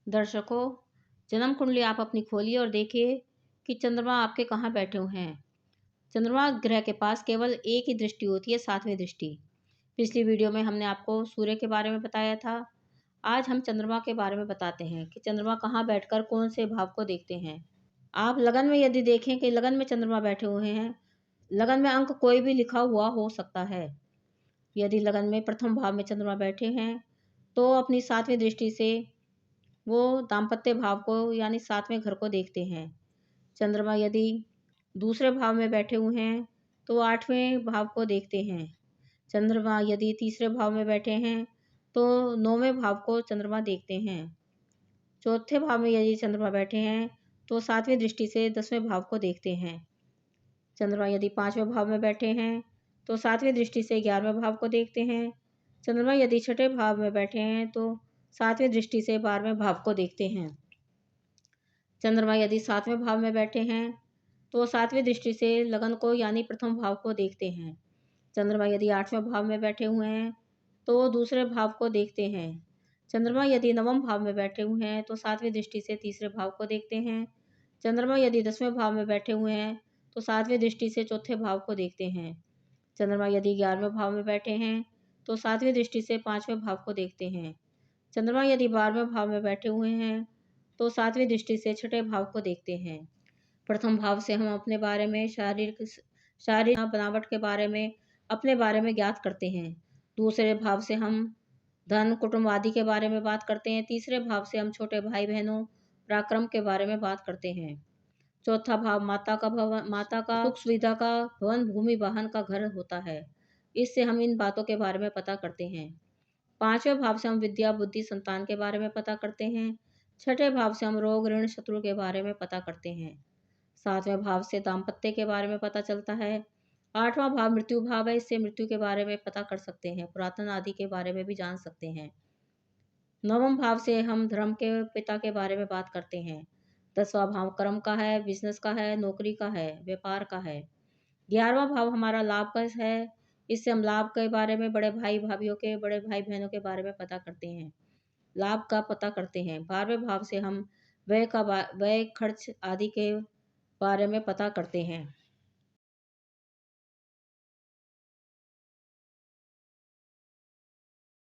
दर्शकों, जन्म कुंडली आप अपनी खोलिए और देखिए कि चंद्रमा आपके कहाँ बैठे हुए हैं। चंद्रमा ग्रह के पास केवल एक ही दृष्टि होती है, 7वीं दृष्टि। पिछली वीडियो में हमने आपको सूर्य के बारे में बताया था। आज हम चंद्रमा के बारे में बताते हैं कि चंद्रमा कहाँ बैठकर कौन से भाव को देखते हैं। आप लगन में यदि देखें कि लगन में चंद्रमा बैठे हुए हैं, लगन में अंक कोई भी लिखा हुआ हो सकता है। यदि लगन में प्रथम भाव में चंद्रमा बैठे हैं तो अपनी 7वीं दृष्टि से वो दाम्पत्य भाव को यानी 7वें घर को देखते हैं। चंद्रमा यदि दूसरे भाव में बैठे हुए हैं तो 8वें भाव को देखते हैं। चंद्रमा यदि तीसरे भाव में बैठे हैं तो 9वें भाव को चंद्रमा देखते हैं। चौथे भाव में यदि चंद्रमा बैठे हैं तो 7वीं दृष्टि से 10वें भाव को देखते हैं। चंद्रमा यदि 5वें भाव में बैठे हैं तो 7वीं दृष्टि से 11वें भाव को देखते हैं। चंद्रमा यदि छठे भाव में बैठे हैं तो 7वीं दृष्टि से 12वें भाव को देखते हैं। चंद्रमा यदि 7वें भाव में बैठे हैं तो 7वीं दृष्टि से लगन को यानी प्रथम भाव को देखते हैं। चंद्रमा यदि 8वें भाव में बैठे हुए हैं तो दूसरे भाव को देखते हैं। चंद्रमा यदि 9वें भाव में बैठे हुए हैं तो 7वीं दृष्टि से तीसरे भाव को देखते हैं। चंद्रमा यदि 10वें भाव में बैठे हुए हैं तो 7वीं दृष्टि से चौथे भाव को देखते हैं। चंद्रमा यदि 11वें भाव में बैठे हैं तो 7वीं दृष्टि से 5वें भाव को देखते हैं। चंद्रमा यदि 12वें भाव में बैठे हुए हैं तो 7वीं दृष्टि से छठे भाव को देखते हैं। प्रथम भाव से हम अपने बारे में शारीरिक बनावट के बारे में अपने बारे में ज्ञात करते हैं। दूसरे भाव से हम धन कुटुंब आदि के बारे में बात करते हैं। तीसरे भाव से हम छोटे भाई बहनों पराक्रम के बारे में बात करते हैं। चौथा भाव माता का सुख सुविधा का भवन भूमि वाहन का घर होता है। इससे हम इन बातों के बारे में पता करते हैं। 5वें भाव से हम विद्या बुद्धि संतान के बारे में पता करते हैं। छठे भाव से हम रोग ऋण शत्रु के बारे में पता करते हैं। 7वें भाव से दाम्पत्य के बारे में पता चलता है। 8वां भाव मृत्यु भाव है, इससे मृत्यु के बारे में पता कर सकते हैं। पुरातन आदि के बारे में भी जान सकते हैं। 9वें भाव से हम धर्म के पिता के बारे में बात करते हैं। 10वां भाव कर्म का है, बिजनेस का है, नौकरी का है, व्यापार का है। 11वां भाव हमारा लाभ का है, इससे हम लाभ के बारे में बड़े भाई भाभीियों के बड़े भाई बहनों के बारे में पता करते हैं, लाभ का पता करते हैं। 12वें भाव से हम व्यय खर्च आदि के बारे में पता करते हैं।